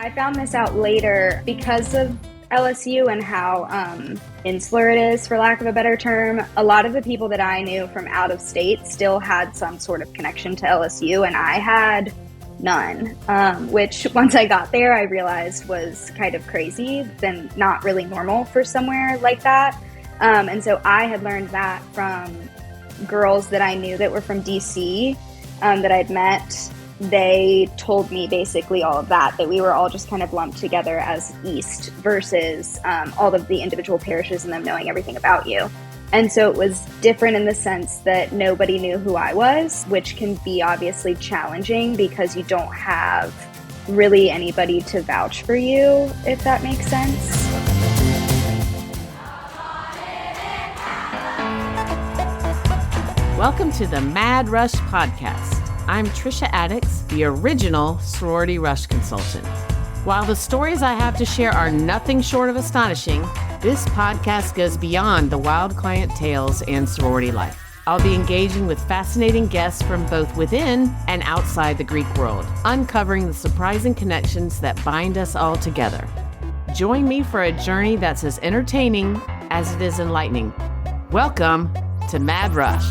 I found this out later because of LSU and how insular it is, for lack of a better term. A lot of the people that I knew from out of state still had some sort of connection to LSU, and I had none, which once I got there, I realized was kind of crazy and not really normal for somewhere like that. And so I had learned that from girls that I knew that were from DC that I'd met. They told me basically all of that we were all just kind of lumped together as East versus all of the individual parishes and them knowing everything about you. And so it was different in the sense that nobody knew who I was, which can be obviously challenging because you don't have really anybody to vouch for you, if that makes sense. Welcome to the Mad Rush Podcast. I'm Trisha Addix, the original sorority rush consultant. While the stories I have to share are nothing short of astonishing, this podcast goes beyond the wild client tales and sorority life. I'll be engaging with fascinating guests from both within and outside the Greek world, uncovering the surprising connections that bind us all together. Join me for a journey that's as entertaining as it is enlightening. Welcome to Mad Rush.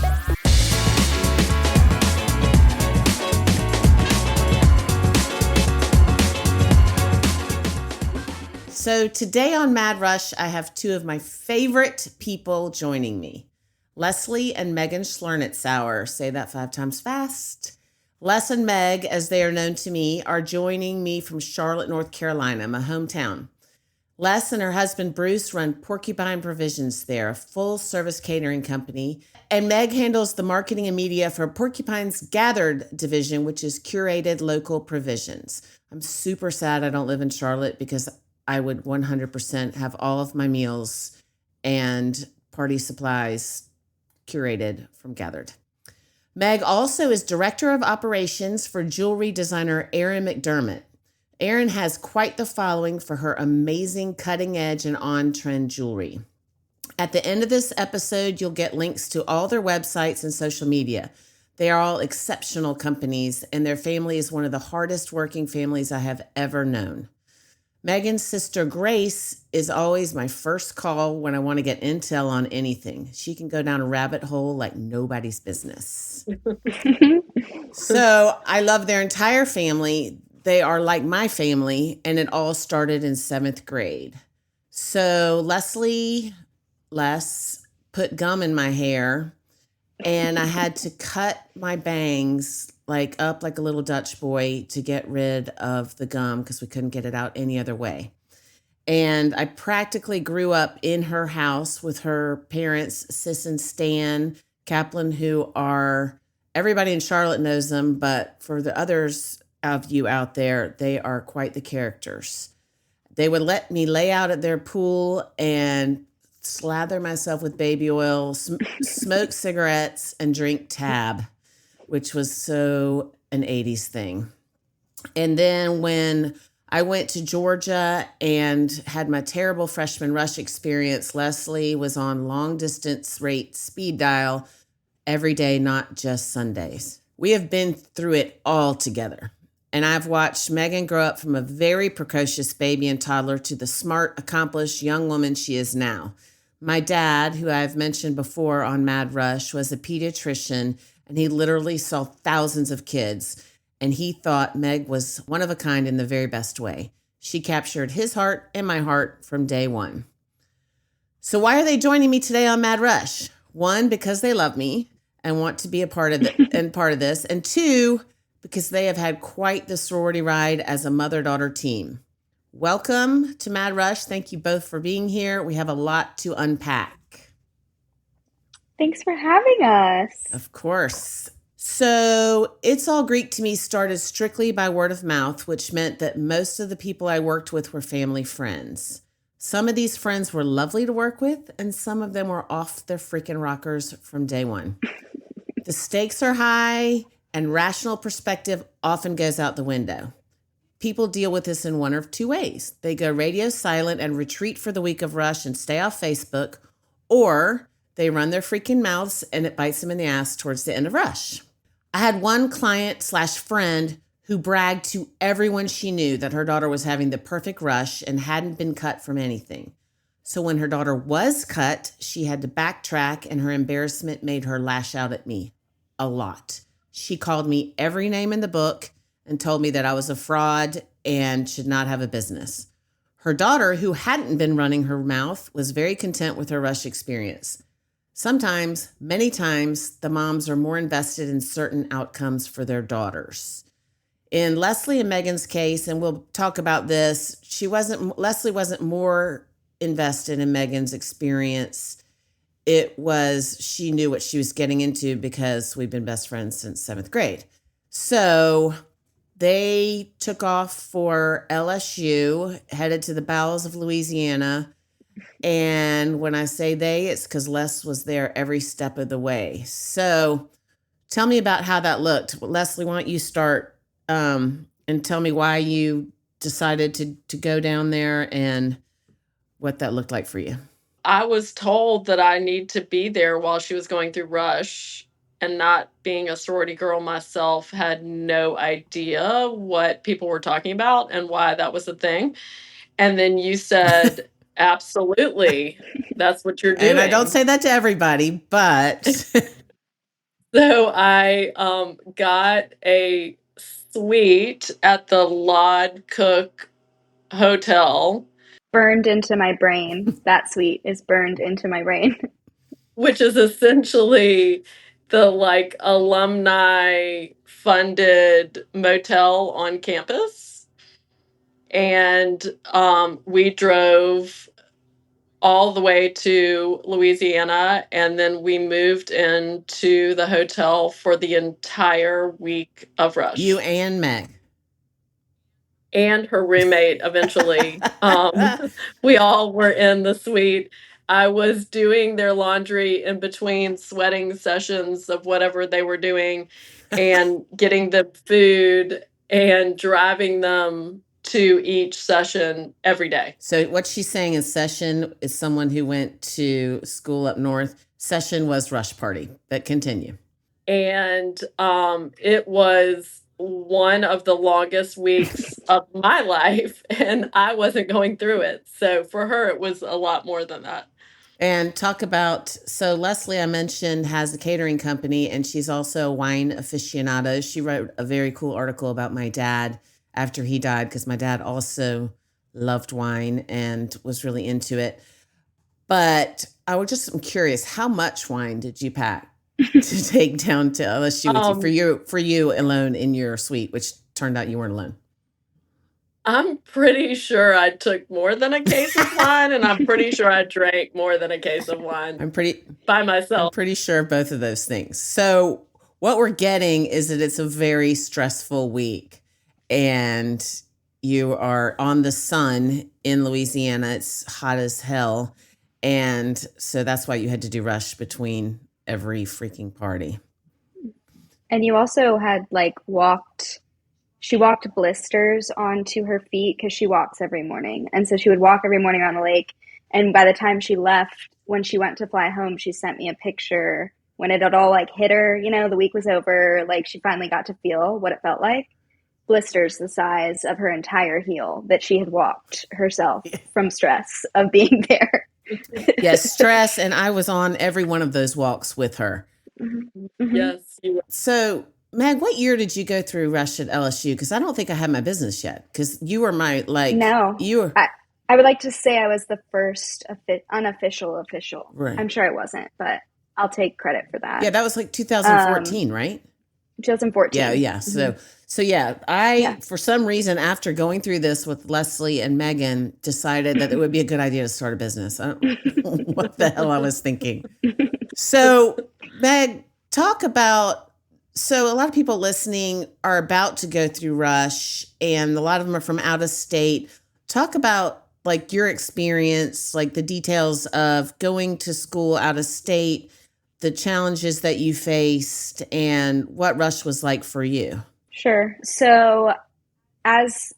So today on Mad Rush, I have two of my favorite people joining me. Les and Megan Schlernitzauer. Say that 5 times fast. Les and Meg, as they are known to me, are joining me from Charlotte, North Carolina, my hometown. Les and her husband Bruce run Porcupine Provisions there, a full-service catering company. And Meg handles the marketing and media for Porcupine's Gathered division, which is curated local provisions. I'm super sad I don't live in Charlotte because I would 100% have all of my meals and party supplies curated from Gathered. Meg also is Director of Operations for jewelry designer Erin McDermott. Erin has quite the following for her amazing cutting-edge and on-trend jewelry. At the end of this episode, you'll get links to all their websites and social media. They are all exceptional companies, and their family is one of the hardest working families I have ever known. Megan's sister, Grace, is always my first call when I want to get intel on anything. She can go down a rabbit hole like nobody's business. So I love their entire family. They are like my family, and it all started in 7th grade. So Les put gum in my hair, and I had to cut my bangs up like a little Dutch boy to get rid of the gum because we couldn't get it out any other way. And I practically grew up in her house with her parents, Sis and Stan Kaplan, who are, everybody in Charlotte knows them, but for the others of you out there, they are quite the characters. They would let me lay out at their pool and slather myself with baby oil, smoke cigarettes, and drink Tab, which was so an 80s thing. And then when I went to Georgia and had my terrible freshman rush experience, Leslie was on long distance rate speed dial every day, not just Sundays. We have been through it all together. And I've watched Megan grow up from a very precocious baby and toddler to the smart, accomplished young woman she is now. My dad, who I've mentioned before on Mad Rush, was a pediatrician, and he literally saw thousands of kids, and he thought Meg was one of a kind in the very best way. She captured his heart and my heart from day one. So why are they joining me today on Mad Rush? 1, because they love me and want to be a part of this, and 2, because they have had quite the sorority ride as a mother-daughter team. Welcome to Mad Rush. Thank you both for being here. We have a lot to unpack. Thanks for having us. Of course. So It's All Greek to me started strictly by word of mouth, which meant that most of the people I worked with were family friends. Some of these friends were lovely to work with, and some of them were off their freaking rockers from day one. The stakes are high, and rational perspective often goes out the window. People deal with this in one of 2 ways. They go radio silent and retreat for the week of rush and stay off Facebook, or they run their freaking mouths and it bites them in the ass towards the end of rush. I had one client/friend who bragged to everyone she knew that her daughter was having the perfect rush and hadn't been cut from anything. So when her daughter was cut, she had to backtrack, and her embarrassment made her lash out at me a lot. She called me every name in the book and told me that I was a fraud and should not have a business. Her daughter, who hadn't been running her mouth, was very content with her rush experience. Sometimes, many times, the moms are more invested in certain outcomes for their daughters. In Leslie and Megan's case, and we'll talk about this, Leslie wasn't more invested in Megan's experience. It was, she knew what she was getting into because we've been best friends since 7th grade. So they took off for LSU, headed to the bowels of Louisiana. And when I say they, it's because Les was there every step of the way. So tell me about how that looked. Leslie, why don't you start and tell me why you decided to go down there and what that looked like for you. I was told that I need to be there while she was going through rush, and not being a sorority girl myself, had no idea what people were talking about and why that was a thing. And then you said, absolutely, that's what you're doing. And I don't say that to everybody, but So I got a suite at the Lod Cook Hotel. Burned into my brain. That suite is burned into my brain. Which is essentially the like alumni funded motel on campus. And we drove all the way to Louisiana, and then we moved into the hotel for the entire week of rush. You and Meg. And her roommate eventually. We all were in the suite. I was doing their laundry in between sweating sessions of whatever they were doing, and getting them food and driving them to each session every day. So what she's saying is Session is someone who went to school up north. Session was rush party, but continue. And it was one of the longest weeks of my life, and I wasn't going through it. So for her, it was a lot more than that. And talk about, so Leslie, I mentioned, has a catering company, and she's also a wine aficionado. She wrote a very cool article about my dad after he died, because my dad also loved wine and was really into it. But I'm curious, how much wine did you pack to take down to LSU with you, for you alone in your suite, which turned out you weren't alone? I'm pretty sure I took more than a case of wine, and I'm pretty sure I drank more than a case of wine by myself. I'm pretty sure of both of those things. So what we're getting is that it's a very stressful week, and you are on the sun in Louisiana. It's hot as hell. And so that's why you had to do rush between every freaking party. And you also had she walked blisters onto her feet because she walks every morning. And so she would walk every morning around the lake. And by the time she left, when she went to fly home, she sent me a picture when it had all hit her, the week was over, she finally got to feel what it felt like. Blisters the size of her entire heel that she had walked herself from stress of being there. Yes, stress. And I was on every one of those walks with her. Mm-hmm. Yes. So, Meg, what year did you go through rush at LSU? Because I don't think I had my business yet. Because you were my, No. You were. I would like to say I was the first unofficial official. Right. I'm sure I wasn't, but I'll take credit for that. Yeah, that was 2014, right? 2014. Yeah. Mm-hmm. So for some reason, after going through this with Leslie and Megan, decided that it would be a good idea to start a business. I don't know what the hell I was thinking. So, Meg, talk about, so a lot of people listening are about to go through rush, and a lot of them are from out of state. Talk about your experience, the details of going to school out of state, the challenges that you faced, and what rush was like for you. Sure. So as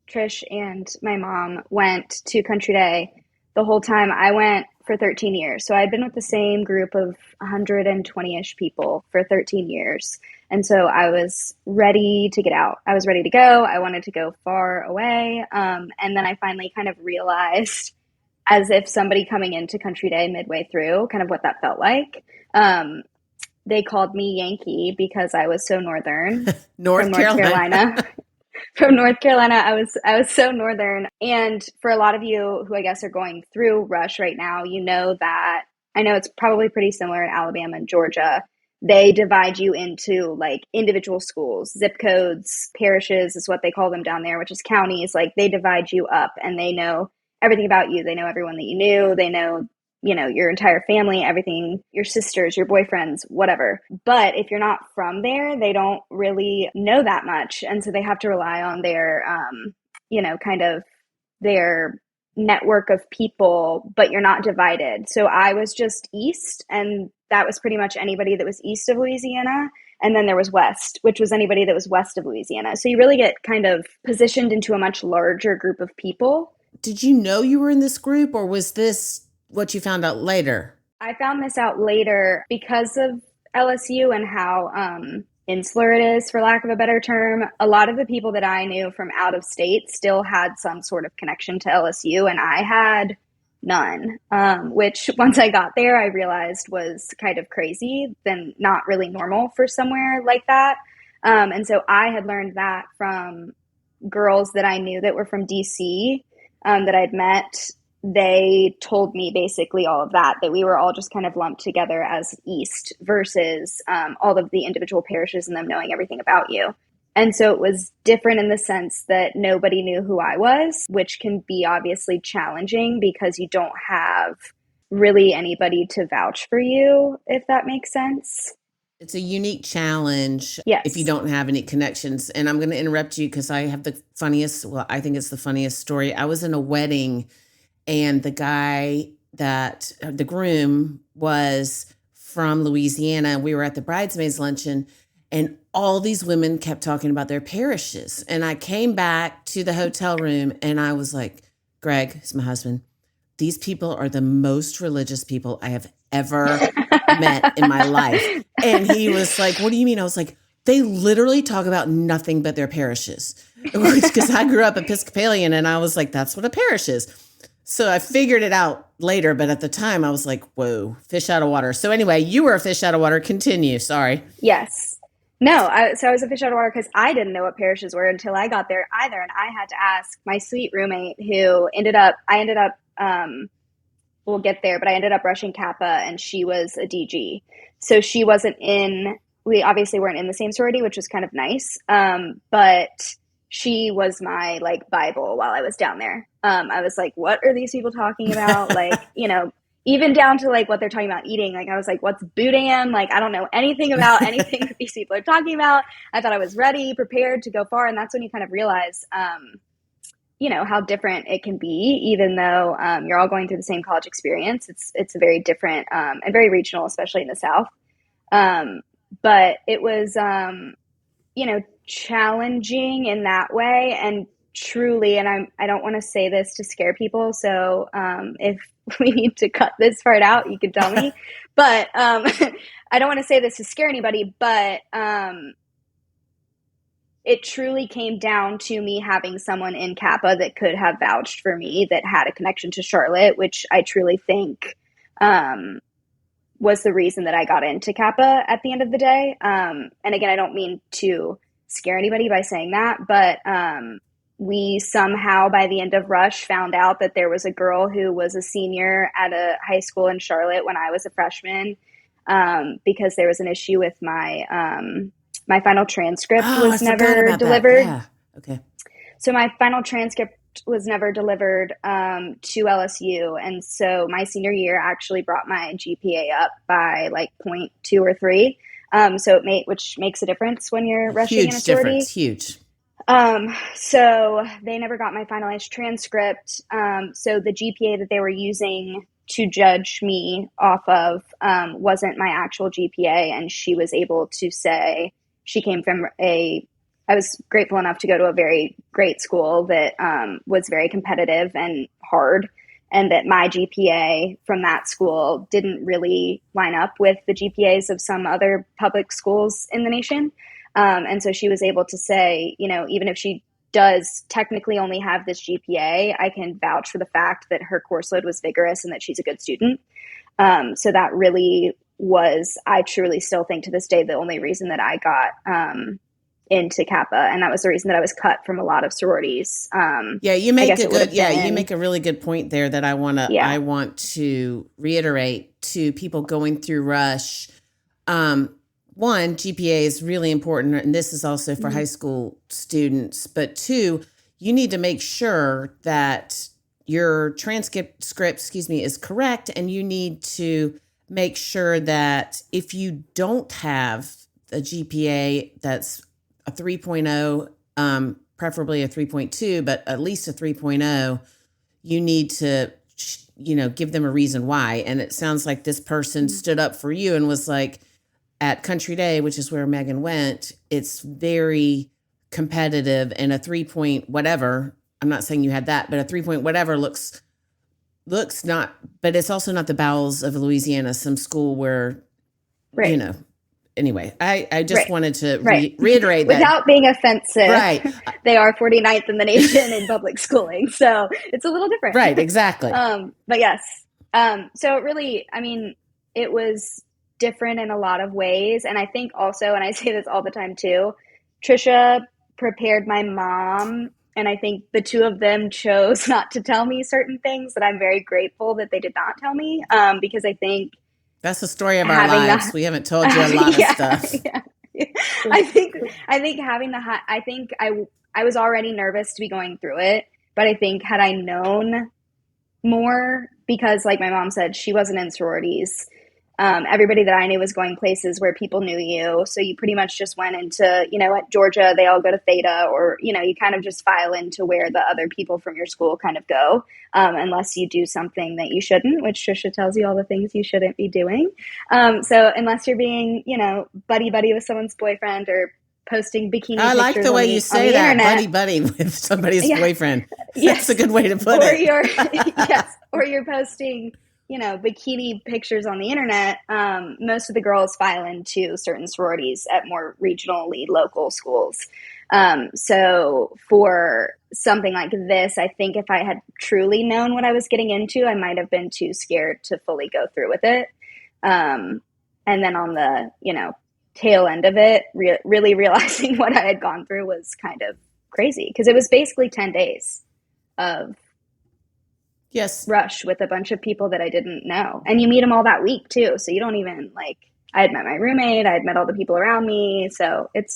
Trish and my mom went to Country Day, the whole time. I went for 13 years. So I'd been with the same group of 120-ish people for 13 years. And so I was ready to get out. I was ready to go. I wanted to go far away. And then I finally kind of realized, as if somebody coming into Country Day midway through, kind of what that felt like. They called me Yankee because I was so northern. North Carolina. From North Carolina. I was so northern. And for a lot of you who I guess are going through Rush right now, you know that, I know it's probably pretty similar in Alabama and Georgia. They divide you into like individual schools, zip codes, parishes is what they call them down there, which is counties. Like they divide you up and they know everything about you. They know everyone that you knew. They know, you know, your entire family, everything, your sisters, your boyfriends, whatever. But if you're not from there, they don't really know that much. And so they have to rely on their, you know, kind of their network of people, but you're not divided. So I was just east, and that was pretty much anybody that was east of Louisiana. And then there was west, which was anybody that was west of Louisiana. So you really get kind of positioned into a much larger group of people. Did you know you were in this group, or was this what you found out later? I found this out later because of LSU and how insular it is, for lack of a better term. A lot of the people that I knew from out of state still had some sort of connection to LSU, and I had none, which once I got there, I realized was kind of crazy, then not really normal for somewhere like that. And so I had learned that from girls that I knew that were from DC, that I'd met. They told me basically all of that we were all just kind of lumped together as East versus all of the individual parishes and them knowing everything about you. And so it was different in the sense that nobody knew who I was, which can be obviously challenging because you don't have really anybody to vouch for you, if that makes sense. It's a unique challenge. Yes. If you don't have any connections. And I'm going to interrupt you because I have the funniest, well, I think it's the funniest story. I was in a wedding, and the guy that, the groom was from Louisiana, and we were at the bridesmaids luncheon, and all these women kept talking about their parishes. And I came back to the hotel room and I was like, Greg, who's my husband, these people are the most religious people I have ever met in my life. And he was like, what do you mean? I was like, they literally talk about nothing but their parishes. Because I grew up Episcopalian, and I was like, that's what a parish is. So I figured it out later, but at the time I was like, whoa, fish out of water. So anyway, you were a fish out of water. Continue. Sorry. Yes. No, I was a fish out of water because I didn't know what parishes were until I got there either. And I had to ask my sweet roommate who we'll get there, but I ended up rushing Kappa, and she was a DG. So she wasn't we obviously weren't in the same sorority, which was kind of nice. But she was my like Bible while I was down there. I was like, what are these people talking about? Like, you know, even down to like what they're talking about eating. Like I was like, what's boudin? Like, I don't know anything about anything that these people are talking about. I thought I was ready, prepared to go far. And that's when you kind of realize, you know, how different it can be, even though you're all going through the same college experience. It's a very different and very regional, especially in the South. But it was, you know, challenging in that way, and truly, and I don't want to say this to scare people, so if we need to cut this part out, you can tell me. But I don't want to say this to scare anybody, but it truly came down to me having someone in Kappa that could have vouched for me, that had a connection to Charlotte, which I truly think was the reason that I got into Kappa at the end of the day. And again, I don't mean to scare anybody by saying that, but we somehow by the end of Rush found out that there was a girl who was a senior at a high school in Charlotte when I was a freshman, because there was an issue with my my final transcript was never delivered. Yeah. Okay. So my final transcript was never delivered to LSU, and so my senior year actually brought my GPA up by like 0.2 or 3. So which makes a difference when you're rushing in a sorority. Huge. So they never got my finalized transcript. So the GPA that they were using to judge me off of wasn't my actual GPA, and she was able to say she came from I was grateful enough to go to a very great school that was very competitive and hard. and that my GPA from that school didn't really line up with the GPAs of some other public schools in the nation. And so she was able to say, even if she does technically only have this GPA, I can vouch for the fact that her course load was vigorous and that she's a good student. So that really was, I truly still think to this day, the only reason that I got into Kappa, and that was the reason that I was cut from a lot of sororities. You make you make a really good point there that I want to reiterate to people going through Rush. One, GPA is really important, and this is also for high school students. But two, you need to make sure that your transcript, is correct, and you need to make sure that if you don't have a GPA that's a 3.0, preferably a 3.2, but at least a 3.0, you need to, give them a reason why. And it sounds like this person stood up for you and was like, at Country Day, which is where Megan went, it's very competitive, and a 3 whatever, I'm not saying you had that, but a 3 whatever looks not, but it's also not the bowels of Louisiana, some school where, anyway, I just wanted to reiterate that. Without being offensive, right. They are 49th in the nation in public schooling, so it's a little different. Right, exactly. But yes, so it really, it was different in a lot of ways. And I think also, and I say this all the time too, Trisha prepared my mom, and I think the two of them chose not to tell me certain things that I'm very grateful that they did not tell me, because I think that's the story of our lives. We haven't told you a lot of stuff. Yeah. I think having I was already nervous to be going through it, but I think had I known more, because like my mom said, she wasn't in sororities. Everybody that I knew was going places where people knew you. So you pretty much just went into, at Georgia, they all go to Theta, or, you kind of just file into where the other people from your school kind of go, unless you do something that you shouldn't, which Trisha tells you all the things you shouldn't be doing. So unless you're being, buddy with someone's boyfriend, or posting bikini pictures. I like the way you say that, internet. buddy with somebody's boyfriend. Yes. That's a good way to put it. Or you're posting bikini pictures on the internet. Most of the girls file into certain sororities at more regionally local schools. So for something like this, I think if I had truly known what I was getting into, I might have been too scared to fully go through with it. And then on the, tail end of it, really realizing what I had gone through was kind of crazy, because it was basically 10 days of rush with a bunch of people that I didn't know. And you meet them all that week too. So you don't even I had met my roommate, I had met all the people around me. So it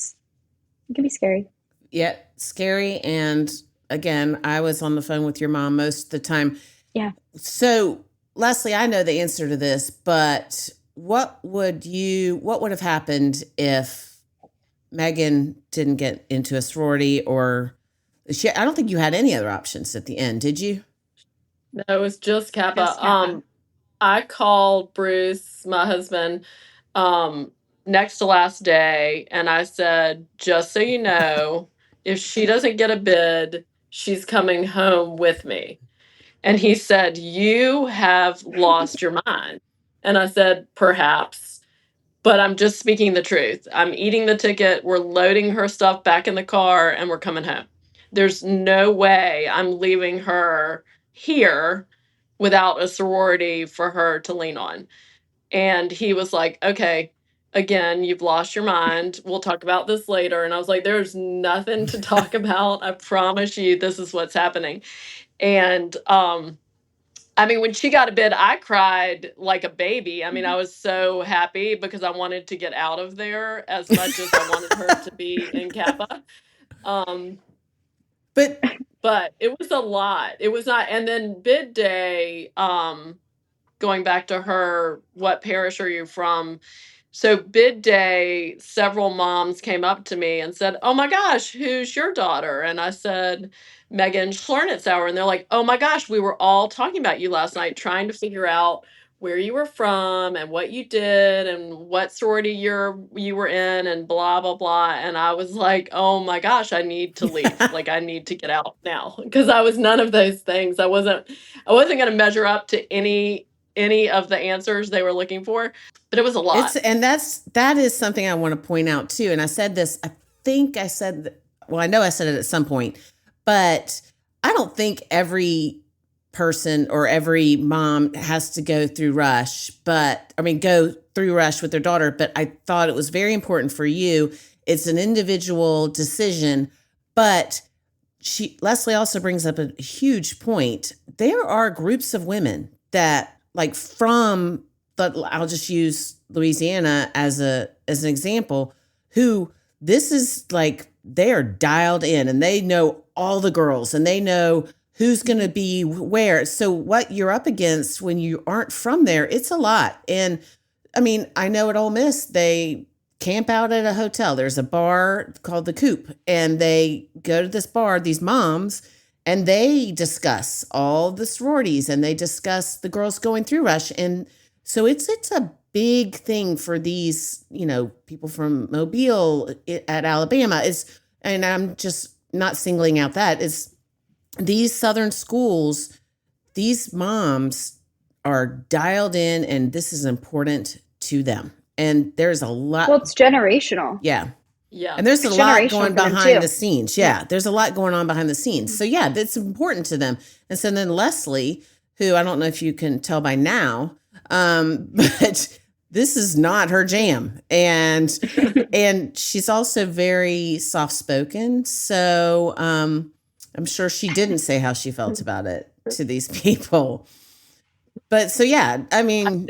can be scary. Yeah, scary. And again, I was on the phone with your mom most of the time. Yeah. So Leslie, I know the answer to this, but what would have happened if Megan didn't get into a sorority, or I don't think you had any other options at the end, did you? No, it was just Kappa. I called Bruce, my husband, next to last day, and I said, just so you know, if she doesn't get a bid, she's coming home with me. And he said, you have lost your mind. And I said, perhaps, but I'm just speaking the truth. I'm eating the ticket. We're loading her stuff back in the car, and we're coming home. There's no way I'm leaving her here without a sorority for her to lean on. And he was like, okay, again, you've lost your mind. We'll talk about this later. And I was like, there's nothing to talk about. I promise you, this is what's happening. And, when she got a bid, I cried like a baby. I was so happy because I wanted to get out of there as much as I wanted her to be in Kappa. But it was a lot. It was not. And then bid day, going back to her, what parish are you from? So bid day, several moms came up to me and said, oh my gosh, who's your daughter? And I said, Megan Schlernitzauer. And they're like, oh my gosh, we were all talking about you last night, trying to figure out where you were from and what you did and what sorority you were in and blah blah blah. And I was like, oh my gosh, I need to leave. Like, I need to get out now, because I was none of those things. I wasn't going to measure up to any of the answers they were looking for, but it was a lot. That is something I want to point out too. And I said this, I think I said, well, I know I said it at some point, but I don't think every person or every mom has to go through Rush, go through Rush with their daughter. But I thought it was very important for you. It's an individual decision, but Leslie also brings up a huge point. There are groups of women that, like, I'll just use Louisiana as an example, who this is like, they are dialed in and they know all the girls and they know who's going to be where. So what you're up against when you aren't from there, it's a lot. And I mean, I know at Ole Miss, they camp out at a hotel. There's a bar called the Coop, and they go to this bar, these moms, and they discuss all the sororities and they discuss the girls going through Rush. And so it's a big thing for these, people from Mobile at Alabama and I'm just not singling out that, is these Southern schools, these moms are dialed in and this is important to them. And there's a lot. Well, it's generational. Yeah. Yeah. And there's a lot going behind the scenes. Yeah. There's a lot going on behind the scenes. So yeah, that's important to them. And so then Leslie, who I don't know if you can tell by now, but this is not her jam. And she's also very soft-spoken. So I'm sure she didn't say how she felt about it to these people. But so, yeah, I mean,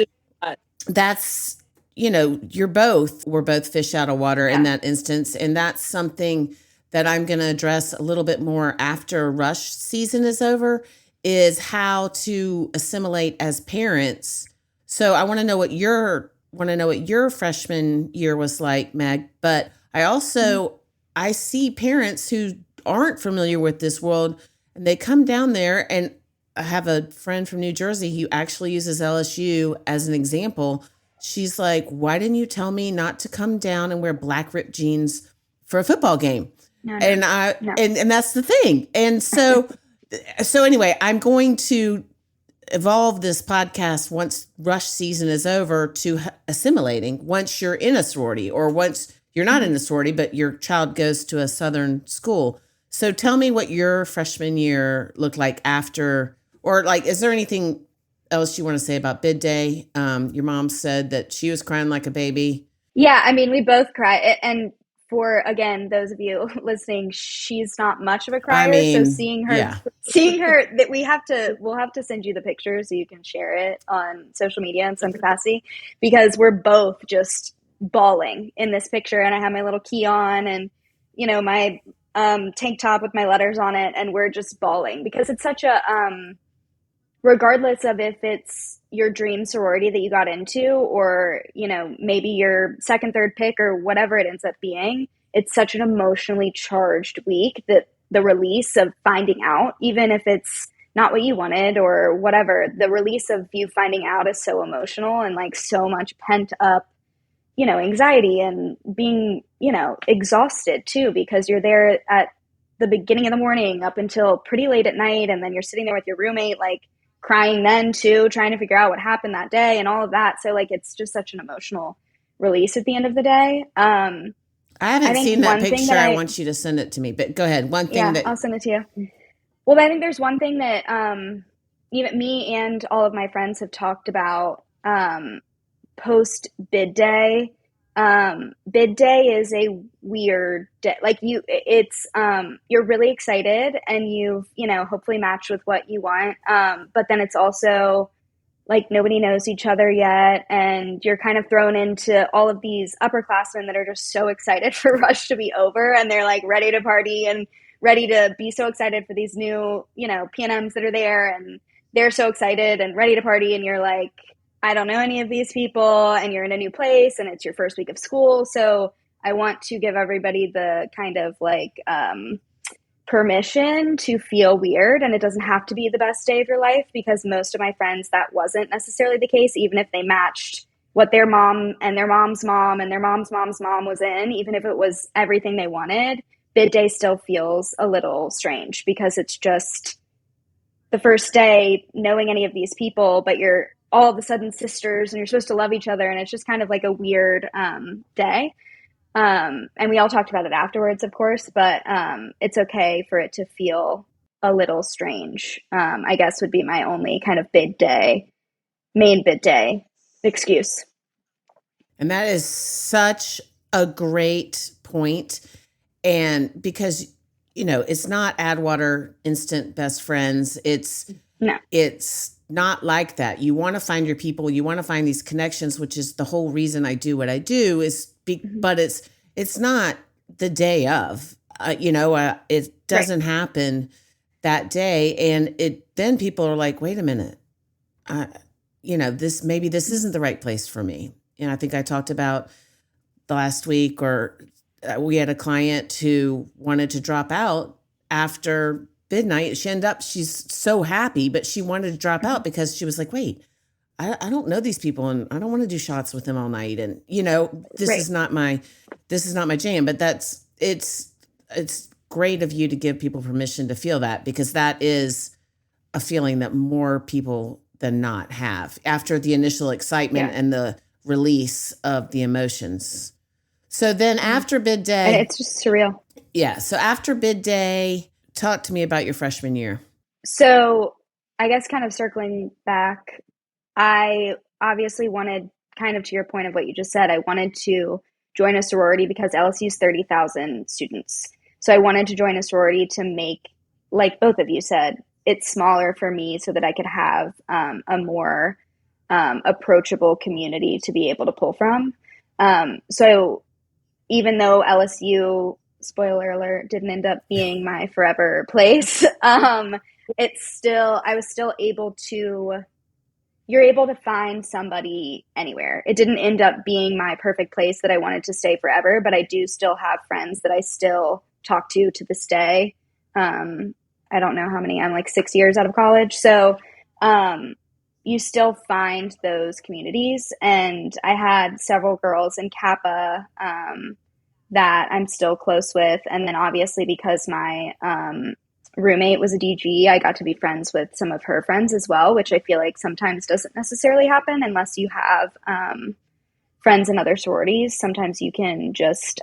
that's, we're both fish out of water in that instance. And that's something that I'm going to address a little bit more after Rush season is over, is how to assimilate as parents. So I want to know what your freshman year was like, Meg, but I see parents who aren't familiar with this world, and they come down there. And I have a friend from New Jersey who actually uses LSU as an example. She's like, why didn't you tell me not to come down and wear black ripped jeans for a football game? No. And that's the thing. And so anyway, I'm going to evolve this podcast once Rush season is over to assimilating once you're in a sorority, or once you're not in a sorority, but your child goes to a Southern school. So tell me what your freshman year looked like after, or like, is there anything else you want to say about bid day? Your mom said that she was crying like a baby. Yeah, I mean, we both cry. And for, again, those of you listening, she's not much of a crier. So seeing her, that we'll have to send you the picture so you can share it on social media in some capacity, because we're both just bawling in this picture. And I have my little key on and, my tank top with my letters on it. And we're just bawling because it's such a, regardless of if it's your dream sorority that you got into, or, maybe your second, third pick, or whatever it ends up being, it's such an emotionally charged week that the release of finding out, even if it's not what you wanted or whatever, the release of you finding out is so emotional, and like so much pent up, anxiety, and being, exhausted too, because you're there at the beginning of the morning up until pretty late at night. And then you're sitting there with your roommate, like, crying then too, trying to figure out what happened that day and all of that. So like, it's just such an emotional release at the end of the day. I haven't seen that picture. I want you to send it to me, but go ahead. I'll send it to you. Well, I think there's one thing that even me and all of my friends have talked about post bid day. Bid day is a weird day. Like you're really excited and you've, hopefully matched with what you want. But then it's also like nobody knows each other yet. And you're kind of thrown into all of these upperclassmen that are just so excited for Rush to be over. And they're like ready to party and ready to be so excited for these new, PNMs that are there. And they're so excited and ready to party. And you're like, I don't know any of these people, and you're in a new place and it's your first week of school. So I want to give everybody the kind of like permission to feel weird, and it doesn't have to be the best day of your life, because most of my friends, that wasn't necessarily the case, even if they matched what their mom and their mom's mom and their mom's mom's mom was in, even if it was everything they wanted. Bid day still feels a little strange because it's just the first day knowing any of these people, but you're all of a sudden sisters and you're supposed to love each other, and it's just kind of like a weird day. And we all talked about it afterwards, of course, but it's okay for it to feel a little strange, I guess would be my only kind of main bid day excuse. And that is such a great point. And because, it's not add water, instant best friends. It's not like that. You want to find your people. You want to find these connections, which is the whole reason I do what I do but it's not the day of, it doesn't happen that day. And then people are like, wait a minute, this isn't the right place for me. And I think I talked about the last week, or we had a client who wanted to drop out after midnight. She's so happy, but she wanted to drop out because she was like, wait, I don't know these people and I don't want to do shots with them all night. And, this is not my jam, but it's great of you to give people permission to feel that, because that is a feeling that more people than not have after the initial excitement and the release of the emotions. So then after bid day, and it's just surreal. Yeah. So after bid day, talk to me about your freshman year. So I guess kind of circling back, I obviously wanted, kind of to your point of what you just said, I wanted to join a sorority because LSU's 30,000 students. So I wanted to join a sorority to make, like both of you said, it smaller for me so that I could have a more approachable community to be able to pull from. So even though LSU, spoiler alert, didn't end up being my forever place, I was still able to, you're able to find somebody anywhere. It didn't end up being my perfect place that I wanted to stay forever, but I do still have friends that I still talk to this day. I don't know how many, I'm like 6 years out of college. So you still find those communities. And I had several girls in Kappa that I'm still close with. And then obviously because my roommate was a DG, I got to be friends with some of her friends as well, which I feel like sometimes doesn't necessarily happen unless you have friends in other sororities. Sometimes you can just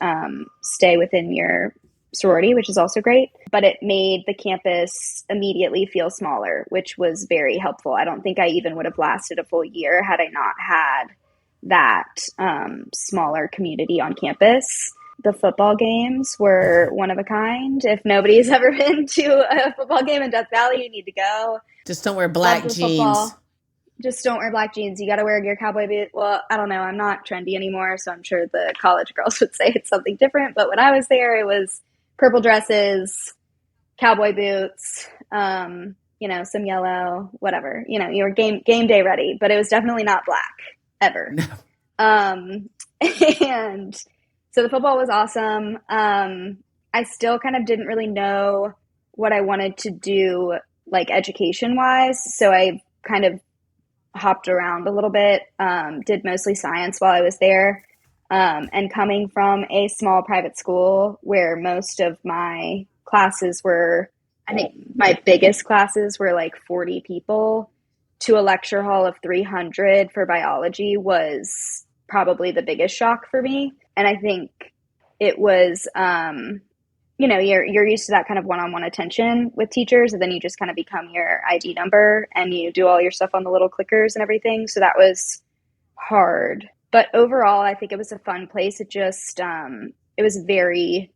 stay within your sorority, which is also great. But it made the campus immediately feel smaller, which was very helpful. I don't think I even would have lasted a full year had I not had that smaller community on campus. The football games were one of a kind. If nobody's ever been to a football game in Death Valley, you need to go. Just don't wear black jeans. Football. Just don't wear black jeans. You got to wear your cowboy boot. Well, I don't know. I'm not trendy anymore, so I'm sure the college girls would say it's something different. But when I was there, it was purple dresses, cowboy boots, some yellow, whatever. You were game day ready, but it was definitely not black ever. No. And so the football was awesome. I still kind of didn't really know what I wanted to do, like education wise. So I kind of hopped around a little bit, did mostly science while I was there. And coming from a small private school where most of my classes were, I think my biggest classes were like 40 people, to a lecture hall of 300 for biology was probably the biggest shock for me. And I think it was, you're used to that kind of one-on-one attention with teachers, and then you just kind of become your ID number and you do all your stuff on the little clickers and everything. So that was hard. But overall, I think it was a fun place. It just, it was very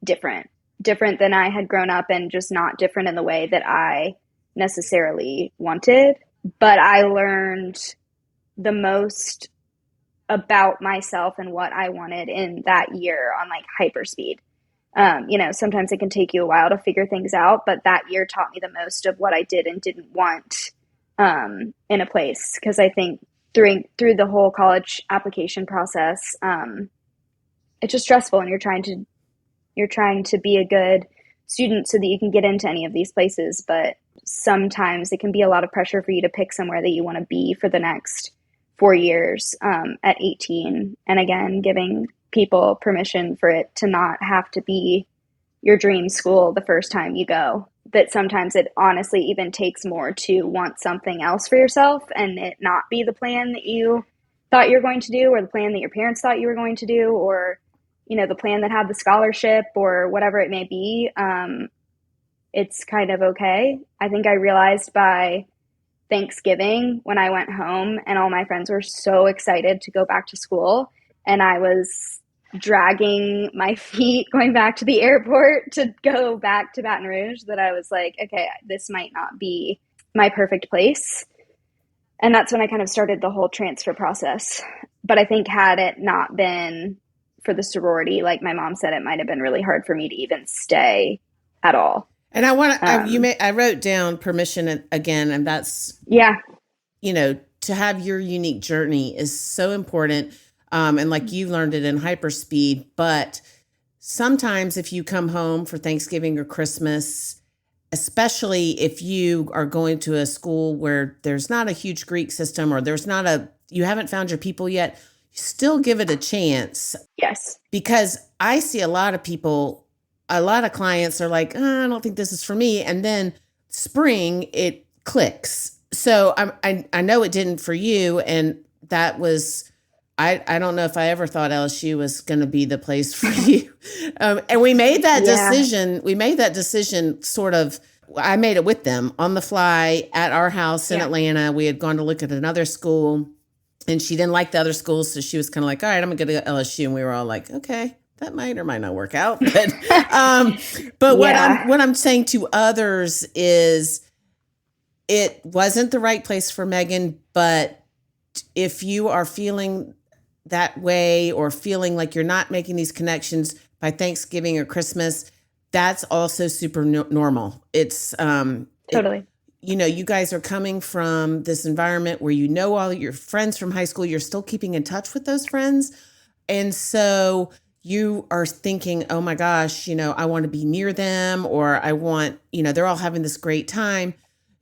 different than I had grown up, and just not different in the way that I necessarily wanted. But I learned the most about myself and what I wanted in that year on like hyperspeed. Sometimes it can take you a while to figure things out, but that year taught me the most of what I did and didn't want in a place. Because I think through the whole college application process, it's just stressful, and you're trying to be a good student so that you can get into any of these places. But sometimes it can be a lot of pressure for you to pick somewhere that you want to be for the next 4 years at 18. And again, giving people permission for it to not have to be your dream school the first time you go. That sometimes it honestly even takes more to want something else for yourself and it not be the plan that you thought you were going to do, or the plan that your parents thought you were going to do, or, you know, the plan that had the scholarship or whatever it may be. It's kind of okay. I think I realized by Thanksgiving when I went home and all my friends were so excited to go back to school, and I was dragging my feet going back to the airport to go back to Baton Rouge, that I was like, okay, this might not be my perfect place. And that's when I kind of started the whole transfer process. But I think had it not been for the sorority, like my mom said, it might have been really hard for me to even stay at all. And I wrote down permission again, and that's, yeah, you know, to have your unique journey is so important. And like you learned it in hyperspeed, but sometimes if you come home for Thanksgiving or Christmas, especially if you are going to a school where there's not a huge Greek system, or you haven't found your people yet, still give it a chance. Yes. Because I see a lot of clients are like, oh, I don't think this is for me. And then spring, it clicks. So I know it didn't for you. And that was, I don't know if I ever thought LSU was going to be the place for you. And we made that decision. We made that decision I made it with them on the fly at our house in Atlanta. We had gone to look at another school and she didn't like the other schools. So she was kind of like, all right, I'm going to go to LSU. And we were all like, okay, that might or might not work out. But what I'm saying to others is it wasn't the right place for Megan, but if you are feeling that way or feeling like you're not making these connections by Thanksgiving or Christmas, that's also super normal. It's totally. You guys are coming from this environment where you know all your friends from high school. You're still keeping in touch with those friends. And so you are thinking, oh my gosh, I want to be near them, or I want, they're all having this great time.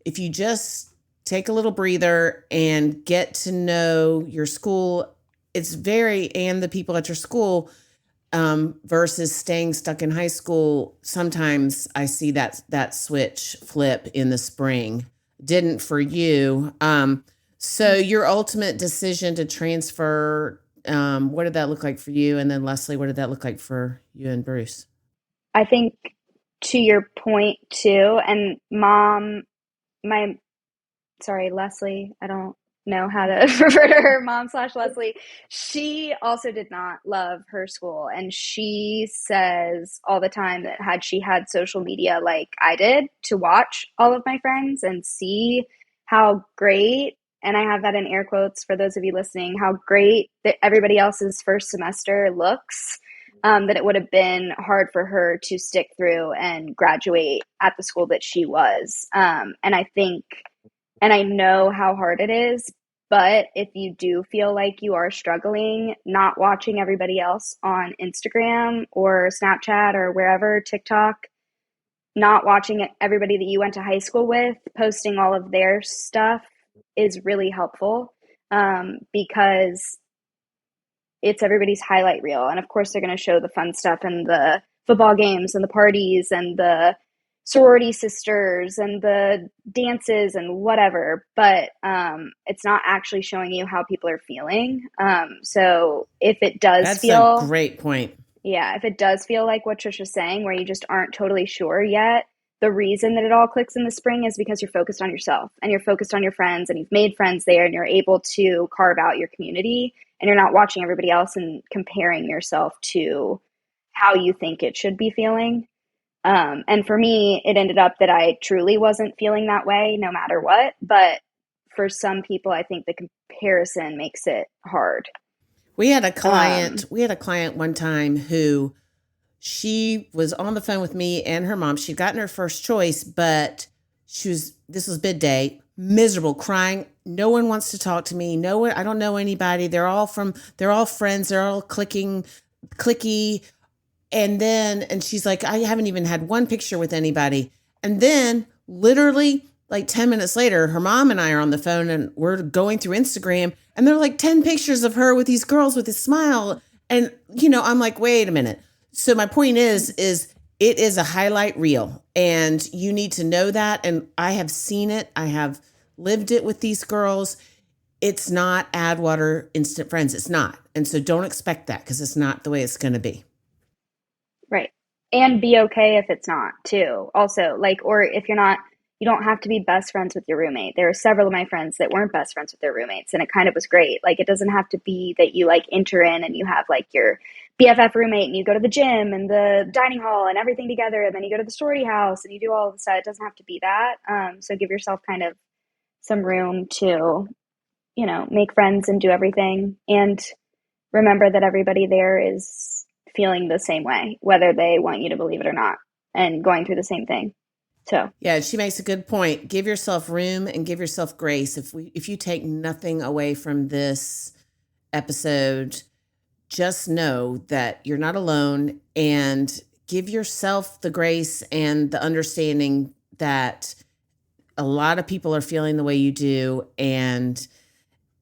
If you just take a little breather and get to know your school, and the people at your school, versus staying stuck in high school. Sometimes I see that switch flip in the spring. Didn't for you. So your ultimate decision to transfer, what did that look like for you? And then Leslie, what did that look like for you and Bruce? I think to your point too, and Leslie, I don't know how to refer to her, mom/Leslie. She also did not love her school. And she says all the time that had she had social media like I did to watch all of my friends and see how great, and I have that in air quotes for those of you listening, how great that everybody else's first semester looks, that it would have been hard for her to stick through and graduate at the school that she was. And I know how hard it is, but if you do feel like you are struggling, not watching everybody else on Instagram or Snapchat or wherever, TikTok, not watching everybody that you went to high school with, posting all of their stuff is really helpful, because it's everybody's highlight reel. And of course, they're going to show the fun stuff and the football games and the parties and the sorority sisters and the dances and whatever, but it's not actually showing you how people are feeling. So if it does That's feel a great point. Yeah, if it does feel like what Trisha's saying, where you just aren't totally sure yet, the reason that it all clicks in the spring is because you're focused on yourself and you're focused on your friends and you've made friends there and you're able to carve out your community and you're not watching everybody else and comparing yourself to how you think it should be feeling. And for me, it ended up that I truly wasn't feeling that way no matter what. But for some people, I think the comparison makes it hard. We had a client one time who she was on the phone with me and her mom. She'd gotten her first choice, but this was bid day, miserable, crying. No one wants to talk to me. No one, I don't know anybody. They're all friends. They're all clicky. And she's like, I haven't even had one picture with anybody. And then literally like 10 minutes later, her mom and I are on the phone and we're going through Instagram and there are like 10 pictures of her with these girls with a smile. And, I'm like, wait a minute. So my point is it is a highlight reel and you need to know that. And I have seen it. I have lived it with these girls. It's not add water, instant friends. It's not. And so don't expect that because it's not the way it's going to be. Right. And be okay if it's not too. Also, or if you're not, you don't have to be best friends with your roommate. There are several of my friends that weren't best friends with their roommates, and it kind of was great. It doesn't have to be that you enter in and you have your BFF roommate and you go to the gym and the dining hall and everything together, and then you go to the sorority house and you do all of the stuff. It doesn't have to be that. So give yourself kind of some room to, make friends and do everything. And remember that everybody there is feeling the same way, whether they want you to believe it or not, and going through the same thing. So yeah, she makes a good point. Give yourself room and give yourself grace. If you take nothing away from this episode, just know that you're not alone and give yourself the grace and the understanding that a lot of people are feeling the way you do, and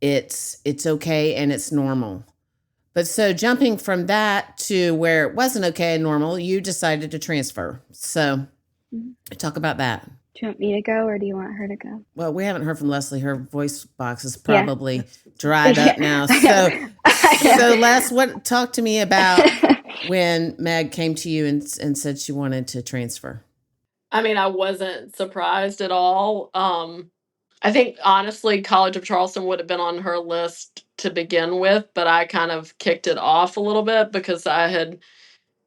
it's okay and it's normal. But so jumping from that to where it wasn't okay and normal, you decided to transfer. So talk about that. Do you want me to go or do you want her to go? Well, we haven't heard from Leslie. Her voice box is probably dried up now. So Les, talk to me about when Meg came to you and said she wanted to transfer. I mean, I wasn't surprised at all. I think honestly, College of Charleston would have been on her list to begin with, but I kind of kicked it off a little bit because I had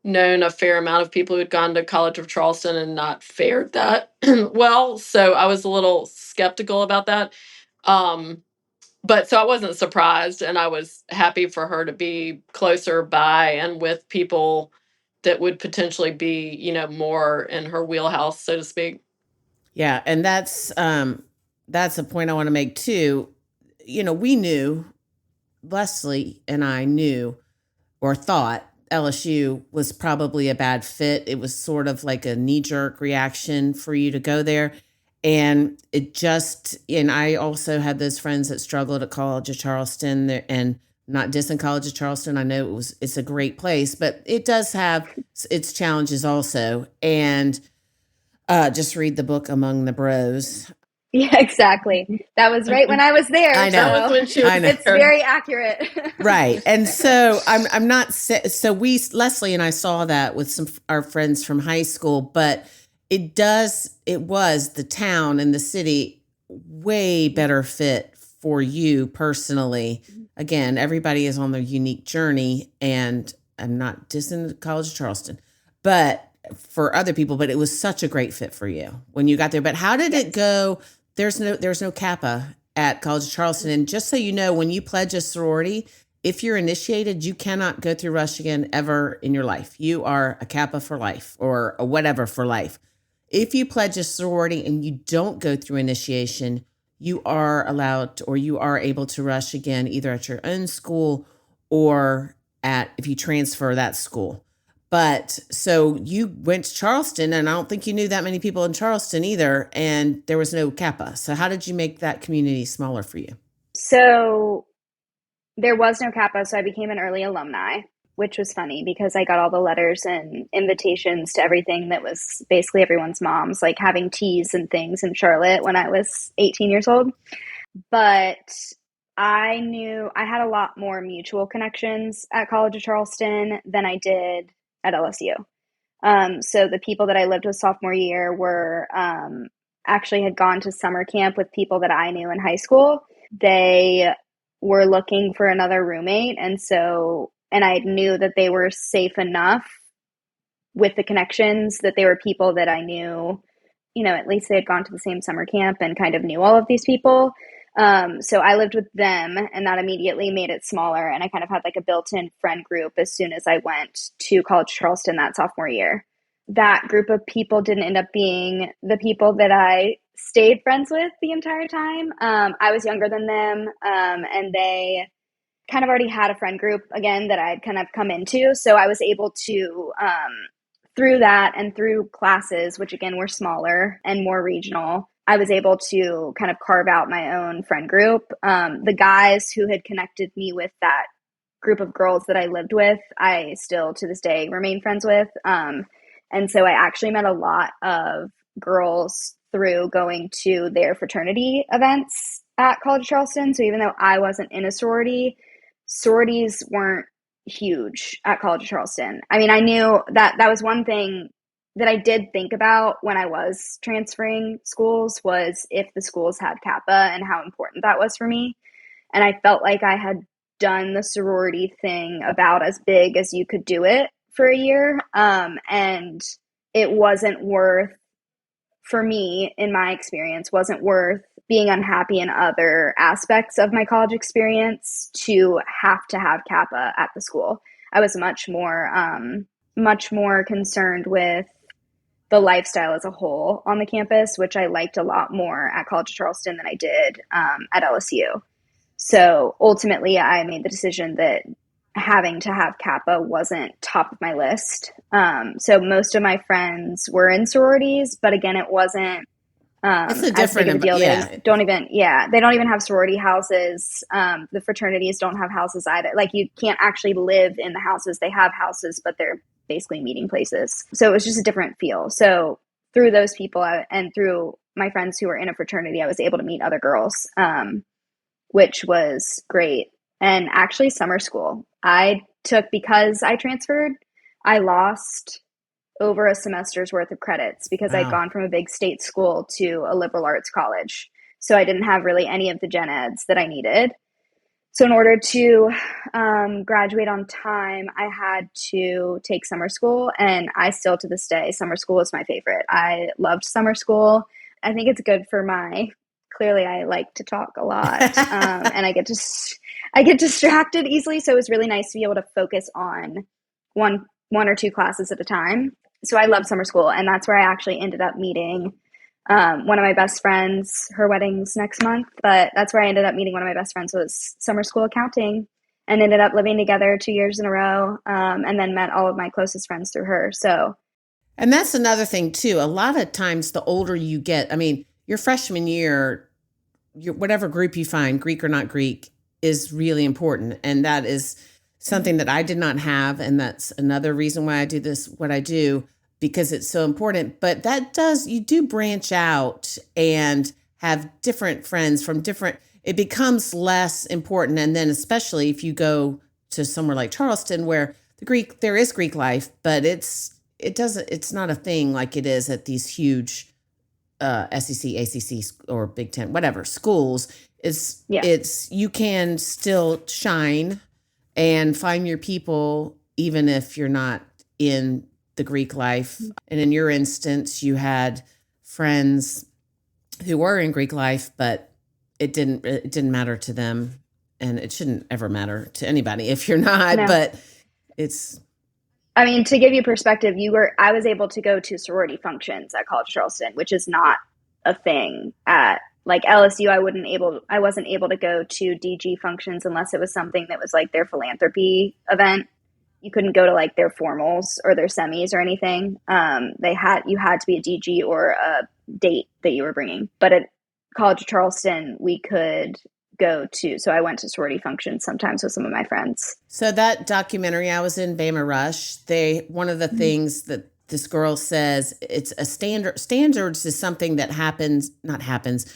known a fair amount of people who'd gone to College of Charleston and not fared that well. So I was a little skeptical about that. But so I wasn't surprised, and I was happy for her to be closer by and with people that would potentially be, more in her wheelhouse, so to speak. Yeah, and that's a point I want to make too. We knew, Leslie and I knew or thought LSU was probably a bad fit. It was sort of like a knee-jerk reaction for you to go there. And and I also had those friends that struggled at College of Charleston and not dissing College of Charleston. I know it's a great place, but it does have its challenges also. And just read the book Among the Bros. Yeah, exactly. That was right when I was there. I know. That was when she was there. It's very accurate. Right. And so I'm not, so Leslie and I saw that with our friends from high school, but it was the town and the city way better fit for you personally. Again, everybody is on their unique journey, and I'm not dissing College of Charleston, but for other people, but it was such a great fit for you when you got there. But how did it go? There's no Kappa at College of Charleston. And just so you know, when you pledge a sorority, if you're initiated, you cannot go through Rush again ever in your life. You are a Kappa for life or a whatever for life. If you pledge a sorority and you don't go through initiation, you are allowed or you are able to rush again, either at your own school or if you transfer that school. But so you went to Charleston, and I don't think you knew that many people in Charleston either, and there was no Kappa. So how did you make that community smaller for you? So there was no Kappa, so I became an early alumni, which was funny because I got all the letters and invitations to everything that was basically everyone's moms, like having teas and things in Charlotte when I was 18 years old. But I knew I had a lot more mutual connections at College of Charleston than I did at LSU. So the people that I lived with sophomore year were actually had gone to summer camp with people that I knew in high school. They were looking for another roommate. And I knew that they were safe enough with the connections that they were people that I knew, at least they had gone to the same summer camp and kind of knew all of these people. So I lived with them, and that immediately made it smaller. And I kind of had like a built-in friend group as soon as I went to College of Charleston that sophomore year. That group of people didn't end up being the people that I stayed friends with the entire time. I was younger than them, and they kind of already had a friend group again that I'd kind of come into. So I was able to, through that and through classes, which again were smaller and more regional, I was able to kind of carve out my own friend group. The guys who had connected me with that group of girls that I lived with, I still to this day remain friends with. And so I actually met a lot of girls through going to their fraternity events at College of Charleston. So even though I wasn't in a sorority, sororities weren't huge at College of Charleston. I mean, I knew that that was one thing that I did think about when I was transferring schools was if the schools had Kappa and how important that was for me. And I felt like I had done the sorority thing about as big as you could do it for a year. And it wasn't worth, for me, in my experience, wasn't worth being unhappy in other aspects of my college experience to have Kappa at the school. I was much more concerned with the lifestyle as a whole on the campus, which I liked a lot more at College of Charleston than I did at LSU. So ultimately, I made the decision that having to have Kappa wasn't top of my list. So most of my friends were in sororities, but again, it wasn't It's a as big of a different, deal. yeah. They don't even have sorority houses. The fraternities don't have houses either. Like you can't actually live in the houses. They have houses, but they're basically meeting places. So it was just a different feel. So through those people and through my friends who were in a fraternity, I was able to meet other girls, which was great. And actually summer school, because I transferred, I lost over a semester's worth of credits because I'd Wow. gone from a big state school to a liberal arts college. So I didn't have really any of the gen eds that I needed. So in order to graduate on time, I had to take summer school. And I still, to this day, summer school is my favorite. I loved summer school. I think it's good for clearly I like to talk a lot and I get distracted easily. So it was really nice to be able to focus on one or two classes at a time. So I love summer school, and that's where I actually ended up meeting one of my best friends. Her wedding's next month, but that's where I ended up meeting one of my best friends was summer school accounting, and ended up living together 2 years in a row, and then met all of my closest friends through her. So, And that's another thing too. A lot of times the older you get, I mean, your freshman year, whatever group you find, Greek or not Greek, is really important. And that is something that I did not have. And that's another reason why I do this, what I do, because it's so important. But you do branch out and have different friends from different, it becomes less important. And then especially if you go to somewhere like Charleston where there is Greek life, but it's not a thing like it is at these huge SEC, ACC, or Big Ten, whatever schools. It's you can still shine and find your people even if you're not in the Greek life. And in your instance, you had friends who were in Greek life, but it didn't matter to them, and it shouldn't ever matter to anybody if you're not. No. But it's. I mean, to give you perspective, I was able to go to sorority functions at College of Charleston, which is not a thing at like LSU. I wasn't able to go to DG functions unless it was something that was like their philanthropy event. You couldn't go to like their formals or their semis or anything. You had to be a DG or a date that you were bringing. But at College of Charleston, we could go to. So I went to sorority functions sometimes with some of my friends. So that documentary I was in, Bama Rush, one of the things that this girl says, it's a standards is something that not happens.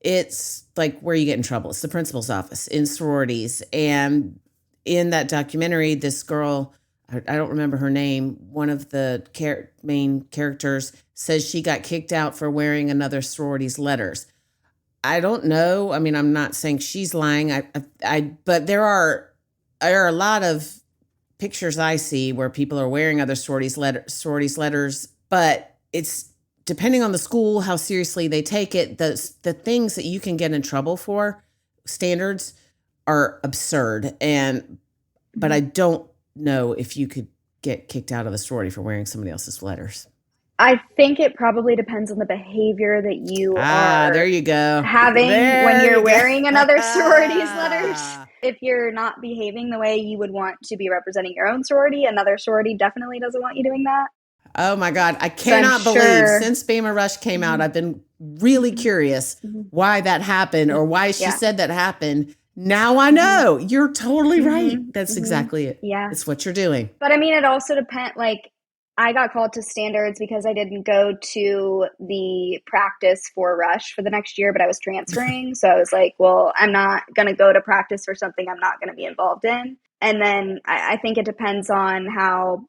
It's like where you get in trouble. It's the principal's office in sororities. And in that documentary, this girl, I don't remember her name, one of the main characters says she got kicked out for wearing another sorority's letters. I don't know. I mean, I'm not saying she's lying. But there are a lot of pictures I see where people are wearing other sororities letters, but it's depending on the school, how seriously they take it. The things that you can get in trouble for, standards, are absurd. But I don't know if you could get kicked out of the sorority for wearing somebody else's letters. I think it probably depends on the behavior that you There are you go. having when There you're you go. wearing another sorority's letters. If you're not behaving the way you would want to be representing your own sorority, another sorority definitely doesn't want you doing that. Oh my God. I So I'm cannot believe sure. since Bama Rush came out, I've been really curious why that happened or why she said that happened. Now I know. You're totally right. That's exactly it. Yeah. It's what you're doing. But I mean, it also depends. Like, I got called to standards because I didn't go to the practice for Rush for the next year, but I was transferring. So I was like, well, I'm not going to go to practice for something I'm not going to be involved in. And then I think it depends on how,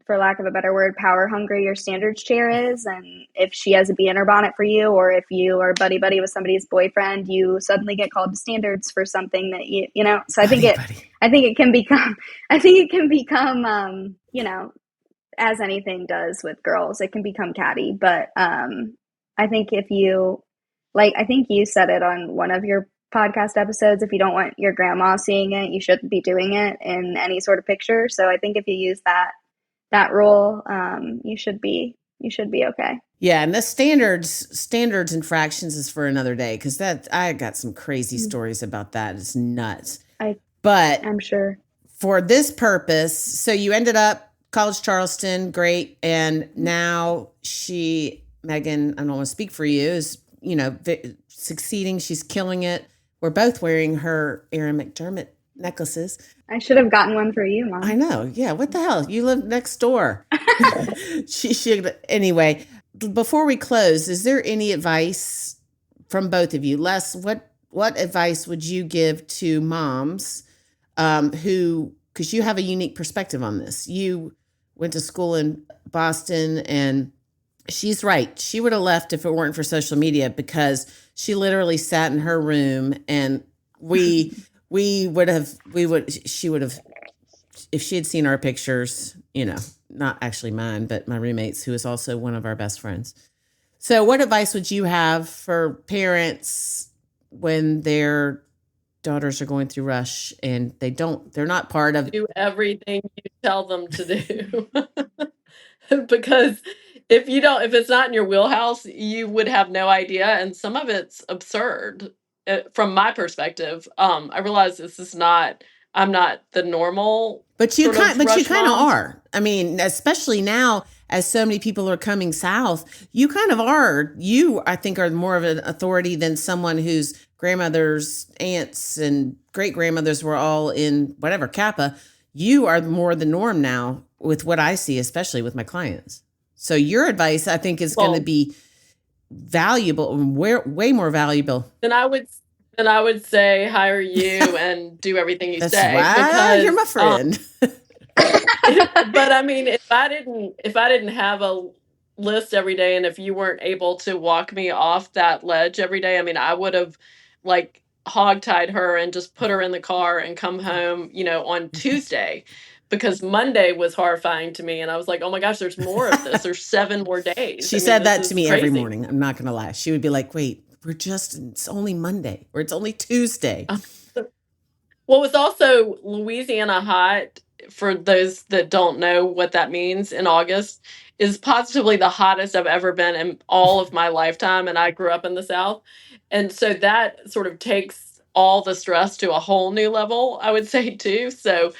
for lack of a better word, power hungry your standards chair is. And if she has a bee in her bonnet for you, or if you are buddy with somebody's boyfriend, you suddenly get called to standards for something that you know. So I think it can become, you know, as anything does with girls, it can become catty. But I think if you, like, I think you said it on one of your podcast episodes, if you don't want your grandma seeing it, you shouldn't be doing it in any sort of picture. So I think if you use that rule, you should be okay. Yeah, and the standards infractions is for another day because that I got some crazy stories about that. It's nuts. But I'm sure for this purpose, so you ended up College Charleston, great, and now Megan, I don't want to speak for you, is succeeding. She's killing it. We're both wearing her Erin McDermott necklaces. I should have gotten one for you, Mom. I know. Yeah. What the hell? You live next door. She should. Anyway, before we close, is there any advice from both of you? Les, what advice would you give to moms because you have a unique perspective on this. You went to school in Boston, and she's right. She would have left if it weren't for social media because she literally sat in her room and she would have, if she had seen our pictures, not actually mine, but my roommate's, who is also one of our best friends. So what advice would you have for parents when their daughters are going through Rush and they're not part of... Do everything you tell them to do. Because if it's not in your wheelhouse, you would have no idea. And some of it's absurd from my perspective. I realize I'm not the normal. But you kind of are. I mean, especially now, as so many people are coming south, you kind of are. You, I think, are more of an authority than someone whose grandmothers, aunts, and great grandmothers were all in whatever Kappa. You are more the norm now with what I see, especially with my clients. So your advice, I think, is going to be valuable, way more valuble. Then I would say hire you and do everything you That's say. Right. Because you're my friend. But I mean, if I didn't have a list every day, and if you weren't able to walk me off that ledge every day, I mean, I would have hogtied her and just put her in the car and come home, on Tuesday, because Monday was horrifying to me. And I was like, oh my gosh, there's more of this. There's 7 more days. She said that to me every morning. I'm not going to lie. She would be like, wait, it's only Monday or it's only Tuesday. Well, it's also Louisiana hot. For those that don't know what that means, in August is positively the hottest I've ever been in all of my lifetime. And I grew up in the South. And so that sort of takes all the stress to a whole new level, I would say, too. So,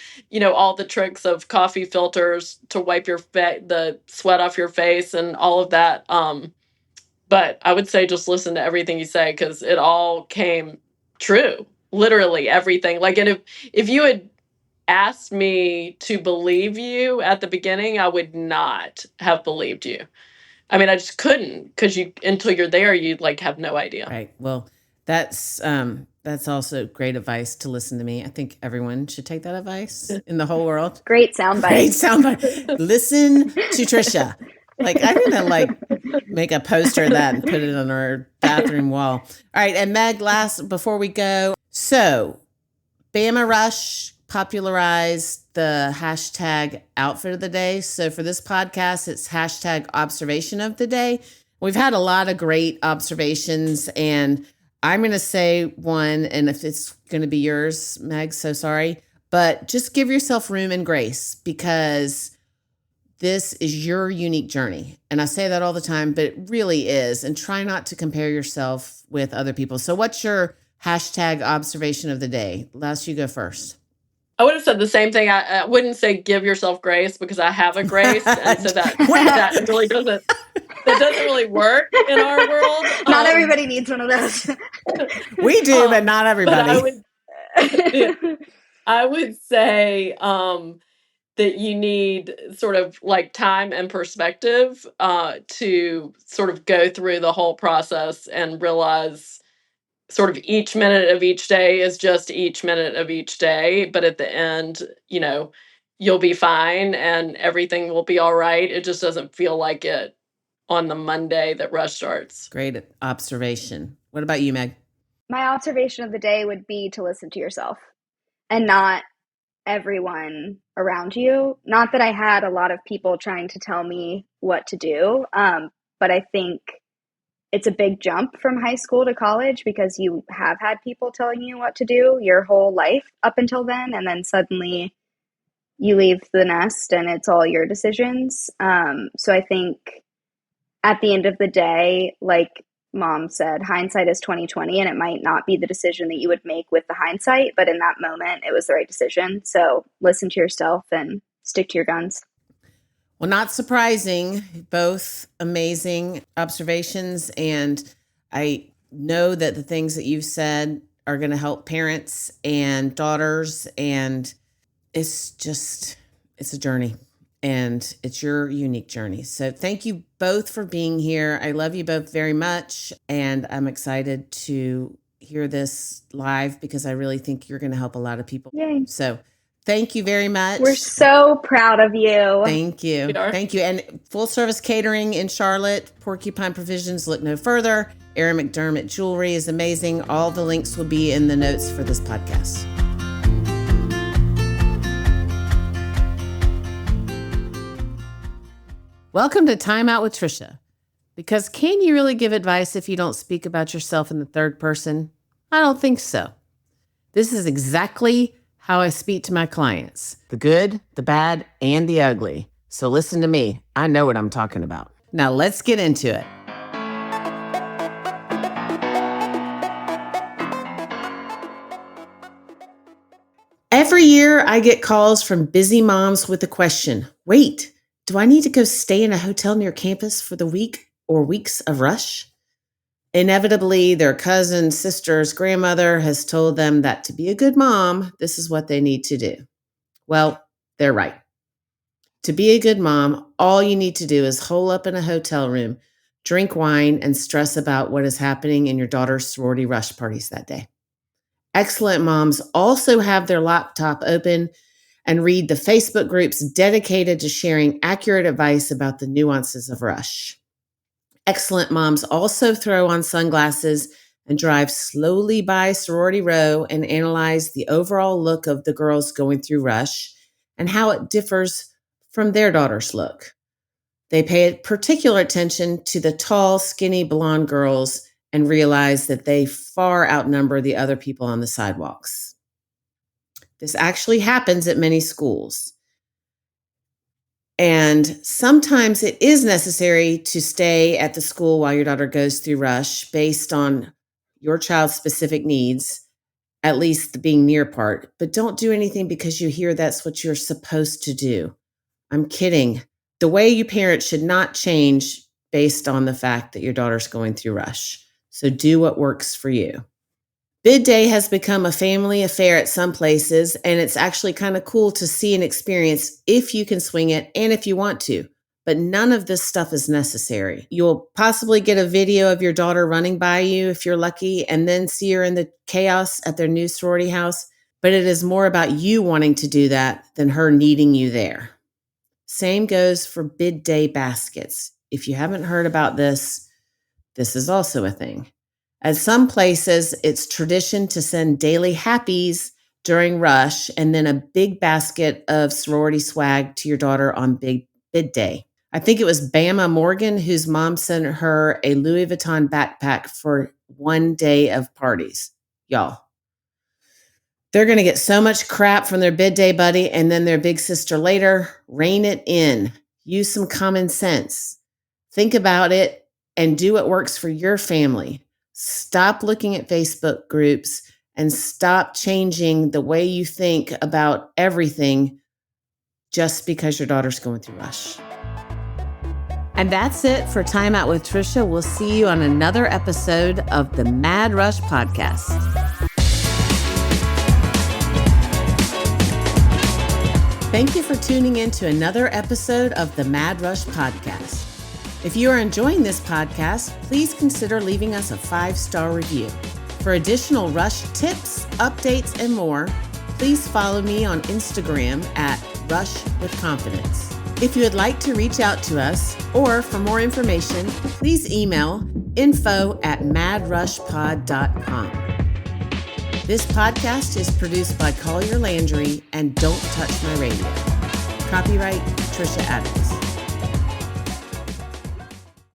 all the tricks of coffee filters to wipe the sweat off your face and all of that. But I would say just listen to everything you say, because it all came true. Literally everything. And if you had asked me to believe you at the beginning, I would not have believed you. I mean, I just couldn't, because until you're there, you'd have no idea. Right. Well, that's also great advice to listen to me. I think everyone should take that advice in the whole world. Great soundbite. Listen to Trisha. I'm gonna make a poster of that and put it on our bathroom wall. All right. And Meg, before we go. So Bama Rush popularized the hashtag outfit of the day. So for this podcast, it's hashtag observation of the day. We've had a lot of great observations, and I'm going to say one, and if it's going to be yours, Meg, so sorry, but just give yourself room and grace, because this is your unique journey. And I say that all the time, but it really is. And try not to compare yourself with other people. So what's your hashtag observation of the day? Les, you go first. I would have said the same thing. I wouldn't say give yourself grace, because I have a grace. And so that really doesn't work in our world. Not everybody needs one of those. We do, but not everybody. But I would say that you need sort of like time and perspective to sort of go through the whole process and realize sort of each minute of each day is just each minute of each day. But at the end, you'll be fine and everything will be all right. It just doesn't feel like it on the Monday that rush starts. Great observation. What about you, Meg? My observation of the day would be to listen to yourself and not everyone around you. Not that I had a lot of people trying to tell me what to do, but I think it's a big jump from high school to college, because you have had people telling you what to do your whole life up until then, and then suddenly you leave the nest and it's all your decisions. So I think at the end of the day, like Mom said, hindsight is 20/20, and it might not be the decision that you would make with the hindsight, but in that moment it was the right decision. So listen to yourself and stick to your guns. Well, not surprising, both amazing observations. And I know that the things that you've said are going to help parents and daughters. And it's a journey, and it's your unique journey. So thank you both for being here. I love you both very much. And I'm excited to hear this live, because I really think you're going to help a lot of people. Yay. So thank you very much. We're so proud of you. Thank you. Thank you. And full service catering in Charlotte, Porcupine Provisions, look no further. Erin McDermott jewelry is amazing. All the links will be in the notes for this podcast. Welcome to Time Out with Trisha. Because can you really give advice if you don't speak about yourself in the third person? I don't think so. This is exactly how I speak to my clients. The good, the bad, and the ugly. So listen to me. I know what I'm talking about. Now let's get into it. Every year I get calls from busy moms with the question, wait, do I need to go stay in a hotel near campus for the week or weeks of rush? Inevitably, their cousin, sister's grandmother has told them that to be a good mom, this is what they need to do. Well, they're right. To be a good mom, all you need to do is hole up in a hotel room, drink wine, and stress about what is happening in your daughter's sorority rush parties that day. Excellent moms also have their laptop open and read the Facebook groups dedicated to sharing accurate advice about the nuances of rush. Excellent moms also throw on sunglasses and drive slowly by sorority row and analyze the overall look of the girls going through rush and how it differs from their daughter's look. They pay particular attention to the tall, skinny, blonde girls and realize that they far outnumber the other people on the sidewalks. This actually happens at many schools. And sometimes it is necessary to stay at the school while your daughter goes through rush based on your child's specific needs, at least the being near part. But don't do anything because you hear that's what you're supposed to do. I'm kidding. The way you parent should not change based on the fact that your daughter's going through rush. So do what works for you. Bid day has become a family affair at some places, and it's actually kind of cool to see and experience if you can swing it and if you want to. But none of this stuff is necessary. You'll possibly get a video of your daughter running by you if you're lucky, and then see her in the chaos at their new sorority house. But it is more about you wanting to do that than her needing you there. Same goes for bid day baskets. If you haven't heard about this, this is also a thing. At some places, it's tradition to send daily happies during rush and then a big basket of sorority swag to your daughter on big bid day. I think it was Bama Morgan whose mom sent her a Louis Vuitton backpack for one day of parties. Y'all, they're going to get so much crap from their bid day buddy and then their big sister later. Rein it in. Use some common sense. Think about it and do what works for your family. Stop looking at Facebook groups and stop changing the way you think about everything just because your daughter's going through rush. And that's it for Time Out with Trisha. We'll see you on another episode of the Mad Rush Podcast. Thank you for tuning in to another episode of the Mad Rush Podcast. If you are enjoying this podcast, please consider leaving us a 5-star review. For additional Rush tips, updates, and more, please follow me on Instagram at Rush with Confidence. If you would like to reach out to us or for more information, please email info@madrushpod.com. This podcast is produced by Collier Landry and Don't Touch My Radio. Copyright Trisha Adams.